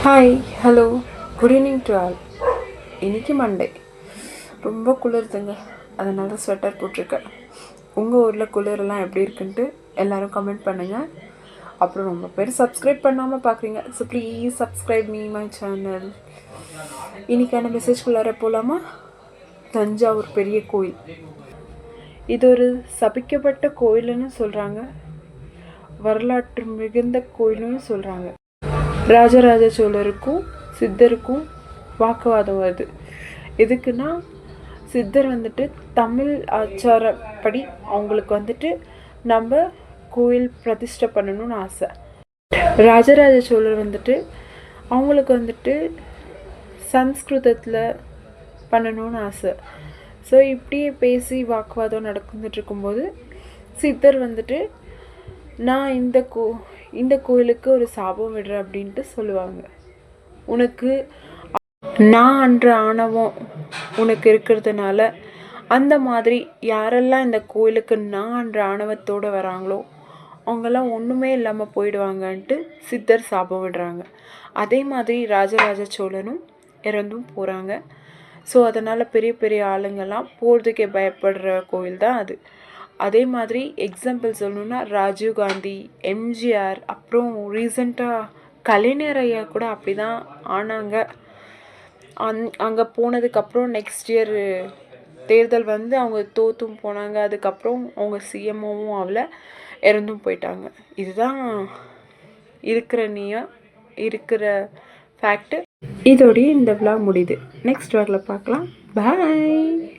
Hi hello good evening to all. இன்றைக்கி Monday, ரொம்ப குளிருதுங்க. அதனால தான் ஸ்வெட்டர் போட்டிருக்கேன். உங்கள் ஊரில் குளிரெல்லாம் எப்படி இருக்குன்ட்டு எல்லோரும் கமெண்ட் பண்ணுங்கள். அப்புறம் ரொம்ப பேர் சப்ஸ்கிரைப் பண்ணாமல் பார்க்குறீங்க. So please subscribe me my channel. இன்றைக்கான மெசேஜ்குள்ளார போகலாமா? தஞ்சாவூர் பெரிய கோயில். இது ஒரு சபிக்கப்பட்ட கோயிலுன்னு சொல்கிறாங்க. வரலாற்று மிகுந்த கோயிலுன்னு சொல்கிறாங்க. ராஜராஜ சோழருக்கும் சித்தருக்கும் வாக்குவாதம் வருது. எதுக்குன்னா, சித்தர் வந்துட்டு தமிழ் ஆச்சாரப்படி அவங்களுக்கு நம்ம கோயில் பிரதிஷ்டை பண்ணணும்னு ஆசை. ராஜராஜ சோழர் அவங்களுக்கு சம்ஸ்கிருதத்தில் பண்ணணும்னு ஆசை. ஸோ இப்படியே பேசி வாக்குவாதம் நடந்துட்டு இருக்கும்போது சித்தர் நான் இந்த கோயிலுக்கு ஒரு சாபம் விடுறேன் அப்படின்ட்டு சொல்லுவாங்க. உனக்கு நான் அன்ற ஆணவம் உனக்கு இருக்கிறதுனால அந்த மாதிரி யாரெல்லாம் இந்த கோயிலுக்கு நான் அன்ற ஆணவத்தோடு வராங்களோ அவங்கெல்லாம் ஒன்றுமே இல்லாமல் போயிடுவாங்கன்ட்டு சித்தர் சாபம் விடுறாங்க. அதே மாதிரி ராஜராஜ சோழனும் இறந்தும் போகிறாங்க. ஸோ அதனால் பெரிய பெரிய ஆளுங்கள்லாம் போகிறதுக்கே பயப்படுற கோயில் தான் அது. அதே மாதிரி எக்ஸாம்பிள் சொல்லணுன்னா ராஜீவ்காந்தி, எம்ஜிஆர், அப்புறம் ரீசண்டாக கலைஞர் ஐயா கூட அப்படி தான் ஆனாங்க. அங்கே போனதுக்கப்புறம் நெக்ஸ்ட் இயர் தேர்தல் அவங்க தோற்றும் போனாங்க. அதுக்கப்புறம் அவங்க சிஎம்ஓவும் ஆகல, இறந்தும் போயிட்டாங்க. இதுதான் இருக்கிற ஃபேக்ட்டு. இதோடைய இந்த விளாக் முடியுது. நெக்ஸ்ட் விளாகில் பார்க்கலாம். பாய்.